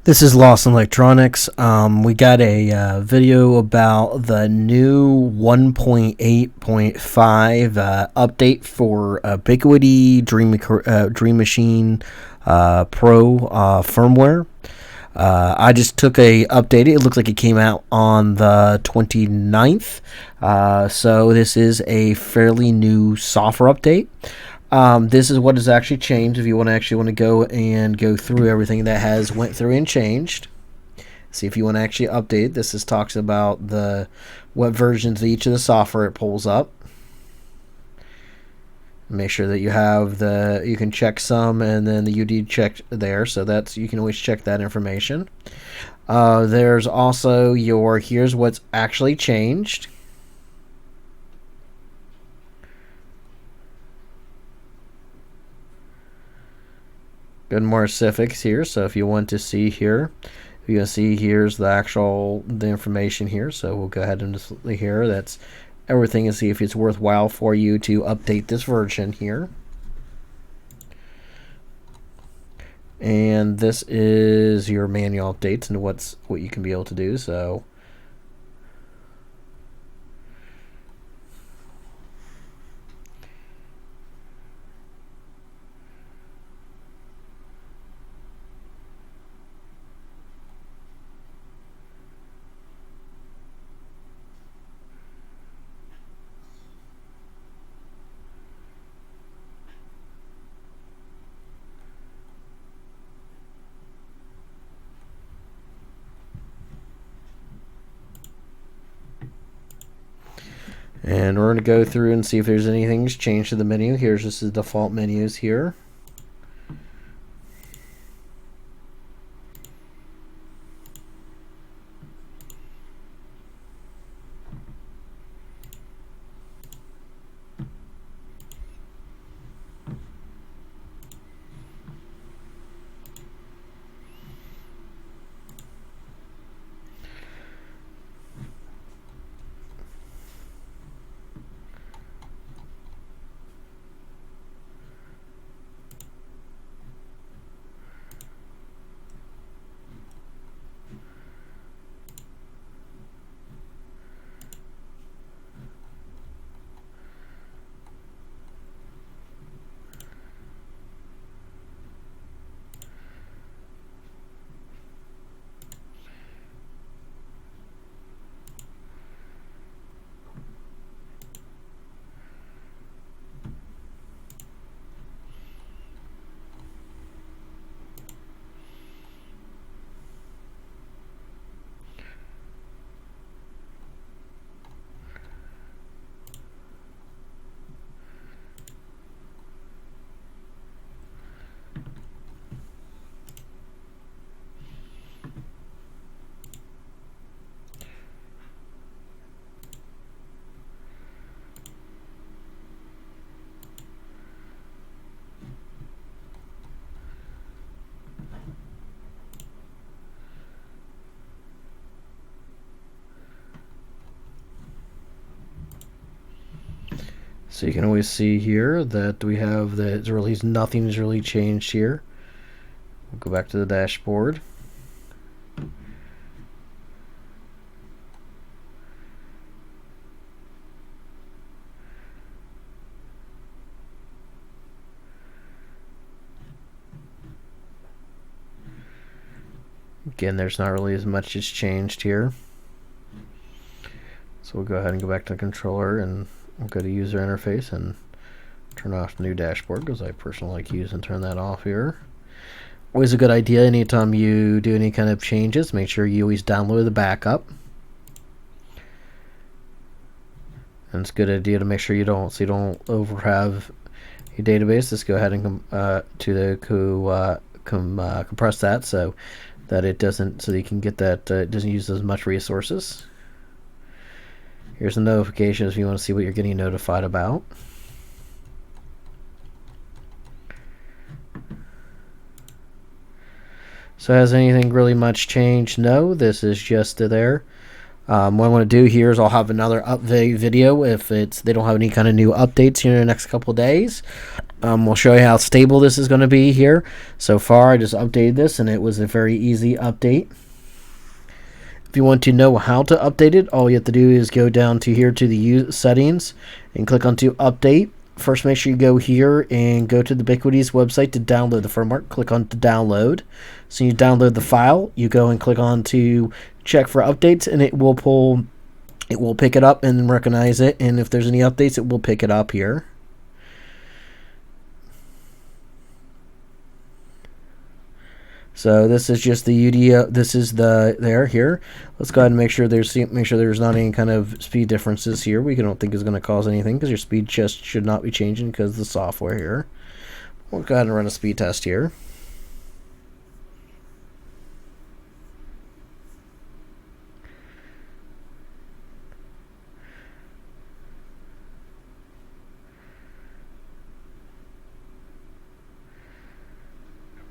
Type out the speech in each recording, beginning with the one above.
This is Lost in Electronics. We got a video about the new 1.8.5 update for Ubiquiti Dream Machine Pro firmware. I just took a update. It looks like it came out on the 29th. So this is a fairly new software update. This is what has actually changed. If you want to go through everything that has went through and changed, see if you want to actually update. This is talks about what versions of each of the software it pulls up. Make sure that you can check some and then the UD check there, so you can always check that information. There's also here's what's actually changed. Good, more specifics here. So if you want to see here, you can see here's the information here. So we'll go ahead and just here. That's everything, and see if it's worthwhile for you to update this version here. And this is your manual updates and what you can be able to do. So and we're going to go through and see if there's anything's changed to the menu. Here's just the default menus here. So you can always see here that we have nothing has really changed here. We'll go back to the dashboard. Again, there's not really as much as changed here. So we'll go ahead and go back to the controller and we'll go to user interface and turn off the new dashboard, because I personally like to use and turn that off here. Always a good idea anytime you do any kind of changes, make sure you always download the backup. And it's a good idea to make sure you don't overhave your database. Just go ahead and compress that so that it doesn't, so that you can get that it doesn't use as much resources. Here's the notifications if you want to see what you're getting notified about. So has anything really much changed? No, this is just there. What I want to do here is I'll have another update video if they don't have any kind of new updates here in the next couple of days. We'll show you how stable this is going to be here. So far, I just updated this, and it was a very easy update. If you want to know how to update it, all you have to do is go down to here to the settings and click onto update. First, make sure you go here and go to the Ubiquiti's website to download the firmware. Click on to download. So you download the file, you go and click on to check for updates, and it will pick it up and recognize it, and if there's any updates, it will pick it up here. So this is just the UDM. This is the here. Let's go ahead and make sure there's not any kind of speed differences here. We don't think is going to cause anything because your speed just should not be changing because of the software here. We'll go ahead and run a speed test here.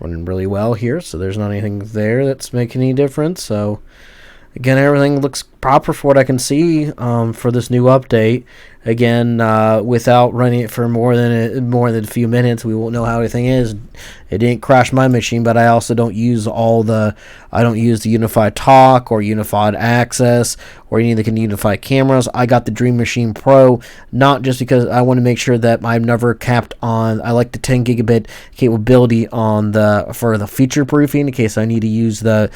Running really well here, so there's not anything there that's making any difference. So again, everything looks proper for what I can see for this new update. Again, without running it for more than a few minutes, we won't know how everything is. It didn't crash my machine, but I also don't use the unified talk or unified access or any of the unified cameras. I got the Dream Machine Pro not just because I want to make sure that I'm never capped on. I like the 10 gigabit capability for the feature proofing in case I need to use for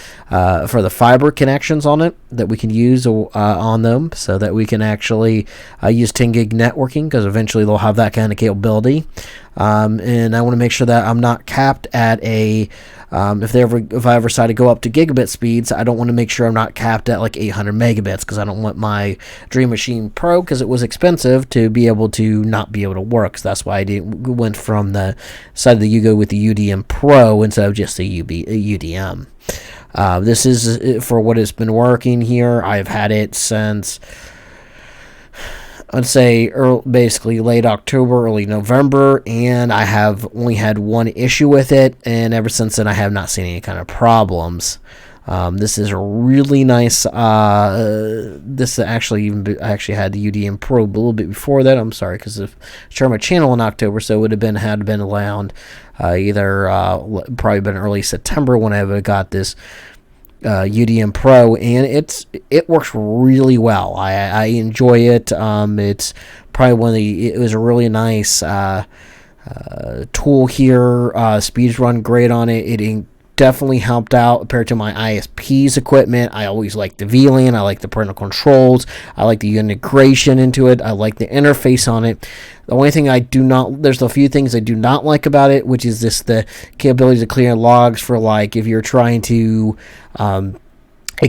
the fiber connections on it that we can use on them, so that we can actually use 10 gig networking, because eventually they'll have that kind of capability. And I want to make sure that I'm not capped at if I ever decide to go up to gigabit speeds, I don't want to make sure I'm not capped at like 800 megabits, because I don't want my Dream Machine Pro, because it was expensive, to be able to not be able to work. So that's why I went from the side of the Yugo with the UDM Pro instead of just the UDM. This is for what it's been working here. I've had it since, I'd say, basically late October, early November, and I have only had one issue with it, and ever since then I have not seen any kind of problems. This is a really nice. This actually I actually had the UDM Pro a little bit before that. I'm sorry, because I started my channel in October, so it would have had been around probably been early September when I ever got this UDM Pro, and it works really well. I enjoy it. It's probably it was a really nice tool here. Speeds run great on it. It definitely helped out compared to my ISP's equipment. I always like the VLAN. I like the parental controls. I like the integration into it. I like the interface on it. The only thing there's a few things I do not like about it, which is the capability to clear logs for, like, if you're trying to, in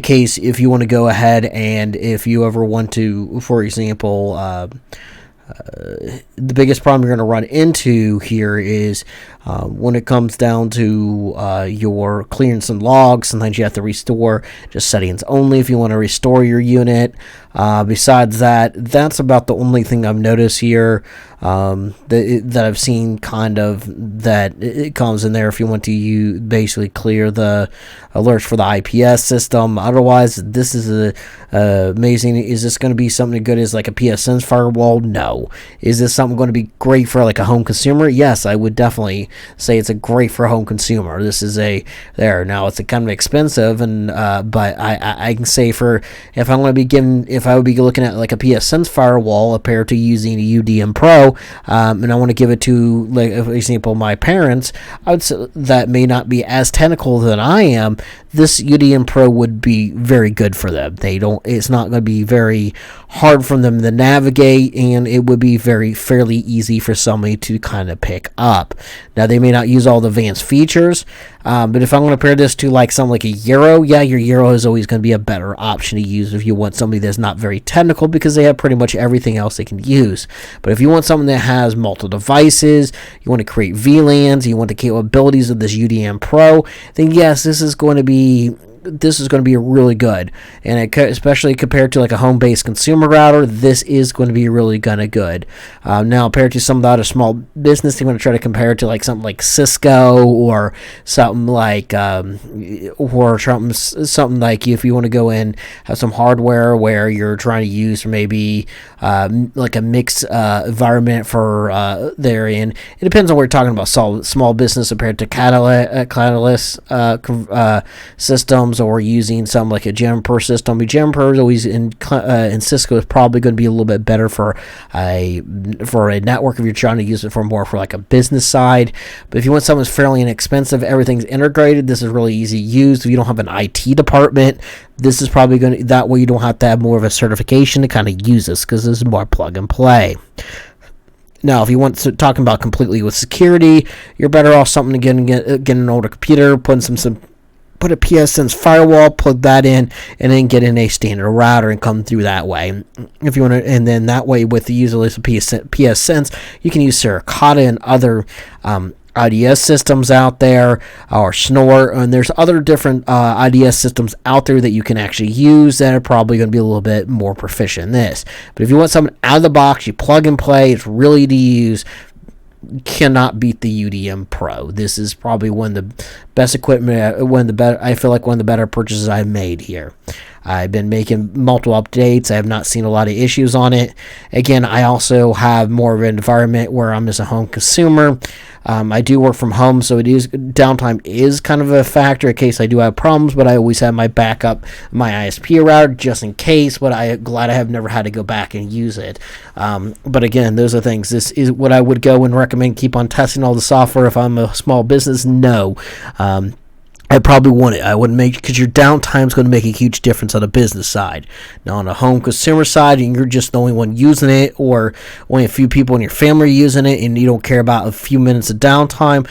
case if you want to go ahead and if you ever want to, for example, the biggest problem you're going to run into here is when it comes down to your clearance and logs. Sometimes you have to restore just settings only if you want to restore your unit. Besides that, that's about the only thing I've noticed here that I've seen kind of that it comes in there if you want to basically clear the alerts for the IPS system. Otherwise, this is amazing. Is this going to be something good as like a PSN firewall? No. Is this something going to be great for like a home consumer? Yes, I would definitely say it's a great for a home consumer. This is now it's a kind of expensive, and but I can say if I would be looking at like a PSN firewall compared to using a UDM Pro, and I want to give it to, like, for example, my parents, I would say that may not be as technical than I am. This UDM Pro would be very good for them. It's not going to be very hard for them to navigate, and it would be fairly easy for somebody to kind of pick up. Now, they may not use all the advanced features, but if I'm going to compare this to like something like a Euro, yeah, your Euro is always going to be a better option to use if you want somebody that's not very technical, because they have pretty much everything else they can use. But if you want something that has multiple devices, you want to create VLANs, you want the capabilities of this UDM Pro, then yes, this is going to be this is going to be really good. And especially compared to like a home-based consumer router, this is going to be really kind of good. Now, compared to some of the other small business, you want to try to compare it to like something like Cisco or something like something like if you want to go in have some hardware where you're trying to use maybe like a mixed environment for therein. It depends on what you're talking about. Small business compared to Catalyst systems, or using something like a UDM Pro system. UDM Pro is always in Cisco is probably going to be a little bit better for a network if you're trying to use it for more for like a business side. But if you want something that's fairly inexpensive, everything's integrated, this is really easy to use. If you don't have an IT department, this is probably going to, that way you don't have to have more of a certification to kind of use this, because this is more plug and play. Now, if you want to talk about completely with security, you're better off something to get an older computer, put a PSN's firewall, plug that in, and then get in a standard router and come through that way. If you want to, and then that way with the user list of PSNs, you can use Suricata and other IDS systems out there, or Snore, and there's other different IDS systems out there that you can actually use that are probably going to be a little bit more proficient in this. But if you want something out of the box, you plug and play, it's really easy to use, cannot beat the UDM Pro. This is probably one of the best equipment, I feel like one of the better purchases I've made here. I've been making multiple updates. I have not seen a lot of issues on it. Again, I also have more of an environment where I'm just a home consumer. I do work from home, so downtime is kind of a factor in case I do have problems, but I always have my backup, my ISP router, just in case, but I'm glad I have never had to go back and use it. But again, those are things. This is what I would go and recommend. Keep on testing all the software if I'm a small business. No. I probably wouldn't. I wouldn't because your downtime is going to make a huge difference on the business side. Now, on the home consumer side, and you're just the only one using it, or only a few people in your family are using it, and you don't care about a few minutes of downtime,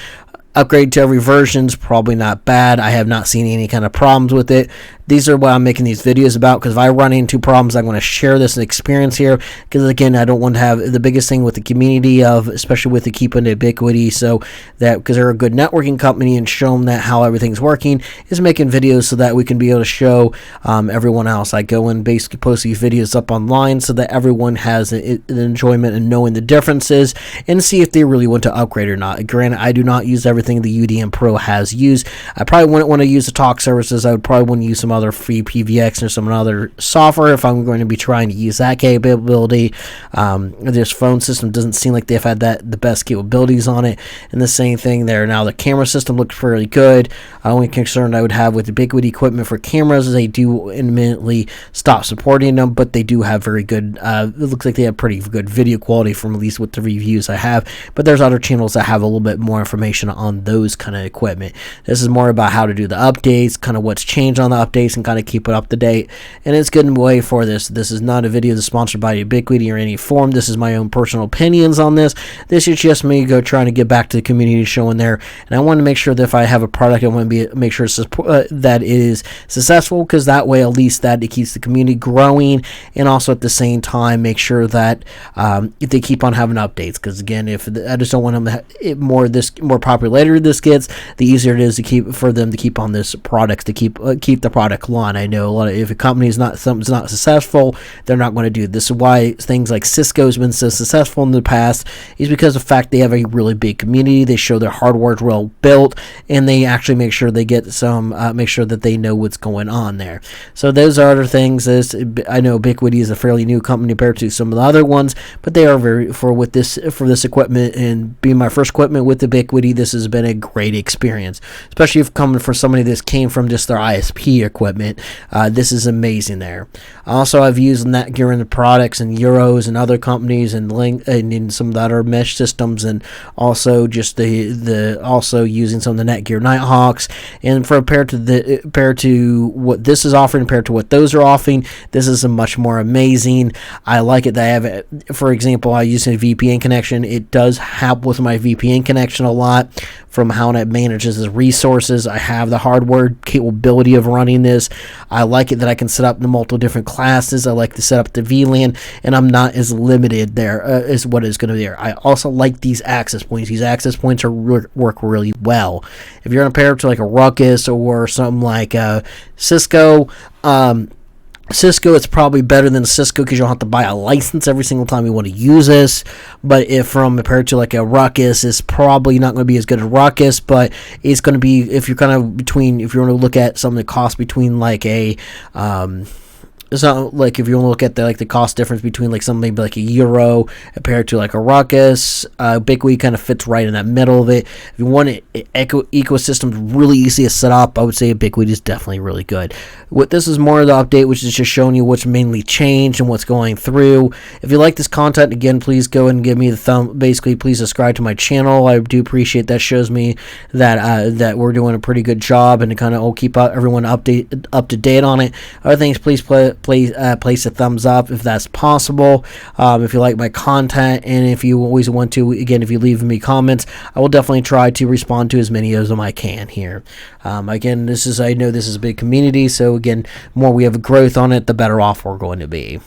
upgrade to every version is probably not bad. I have not seen any kind of problems with it. These are what I'm making these videos about, because if I run into problems, I'm going to share this experience here, because again, I don't want to have the biggest thing with the community of, especially with the keeping Ubiquiti, so that, because they're a good networking company and show them that how everything's working, is making videos so that we can be able to show everyone else. I go and basically post these videos up online so that everyone has an enjoyment in knowing the differences and see if they really want to upgrade or not. Granted, I do not use everything the UDM Pro has used. I probably wouldn't want to use the talk services. I would probably want to use some other free PVX or some other software if I'm going to be trying to use that capability. This phone system doesn't seem like they've had the best capabilities on it, and the same thing there. Now, the camera system looks fairly good. The only concern I would have with Ubiquiti equipment for cameras is they do imminently stop supporting them, but they do have very good, it looks like they have pretty good video quality from at least what the reviews I have, but there's other channels that have a little bit more information on those kind of equipment. This is more about how to do the updates, kind of what's changed on the updates, and kind of keep it up to date. And it's good way for this. This is not a video that's sponsored by Ubiquiti or any form. This is my own personal opinions on this. This is just me trying to get back to the community showing there. And I want to make sure that if I have a product, I want to make sure that it is successful, because that way at least that it keeps the community growing, and also at the same time make sure that if they keep on having updates, because again, if I just don't want them to more popular this gets, the easier it is to keep for them to keep on this product, to keep the product line. I know a lot of, if a company is not successful, they're not going to do it. This is why things like Cisco has been so successful in the past, is because of the fact they have a really big community. They show their hardware is well built, and they actually make sure they get some make sure that they know what's going on there. So those are other things. I know Ubiquiti is a fairly new company compared to some of the other ones, but they are very for this equipment, and being my first equipment with Ubiquiti, this has been a great experience, especially if coming from somebody that came from just their ISP equipment. This is amazing there. Also, I've used Netgear in the products and Euros and other companies, and in some of the other mesh systems, and also just also using some of the Netgear Nighthawks. And compared to what this is offering, compared to what those are offering, this is a much more amazing. I like it that I have it. For example, I use a VPN connection. It does help with my VPN connection a lot, from how it manages the resources. I have the hardware capability of running this. this. I like it that I can set up the multiple different classes. I like to set up the VLAN, and I'm not as limited there as what is going to be there. I also like these access points. These access points work really well. If you're going to pair it to like a Ruckus or something like Cisco, it's probably better than Cisco because you don't have to buy a license every single time you want to use this. But if from compared to like a Ruckus, it's probably not going to be as good as Ruckus, but it's going to be, if you're kind of between, if you want to look at something that costs between like a it's not like if you want to look at the cost difference between like something maybe like a Euro compared to like a Ruckus, Ubiquiti kind of fits right in that middle of it. If you want it ecosystem really easy to set up, I would say Ubiquiti is definitely really good. This is more of the update, which is just showing you what's mainly changed and what's going through. If you like this content, again, please go and give me the thumb. Basically, please subscribe to my channel. I do appreciate that. Shows me that we're doing a pretty good job, and to kind of keep everyone up to date on it. Other things, please place a thumbs up if that's possible. If you like my content, and if you always want to, again, if you leave me comments, I will definitely try to respond to as many of them I can here. Again, I know this is a big community, so again, more we have growth on it, the better off we're going to be.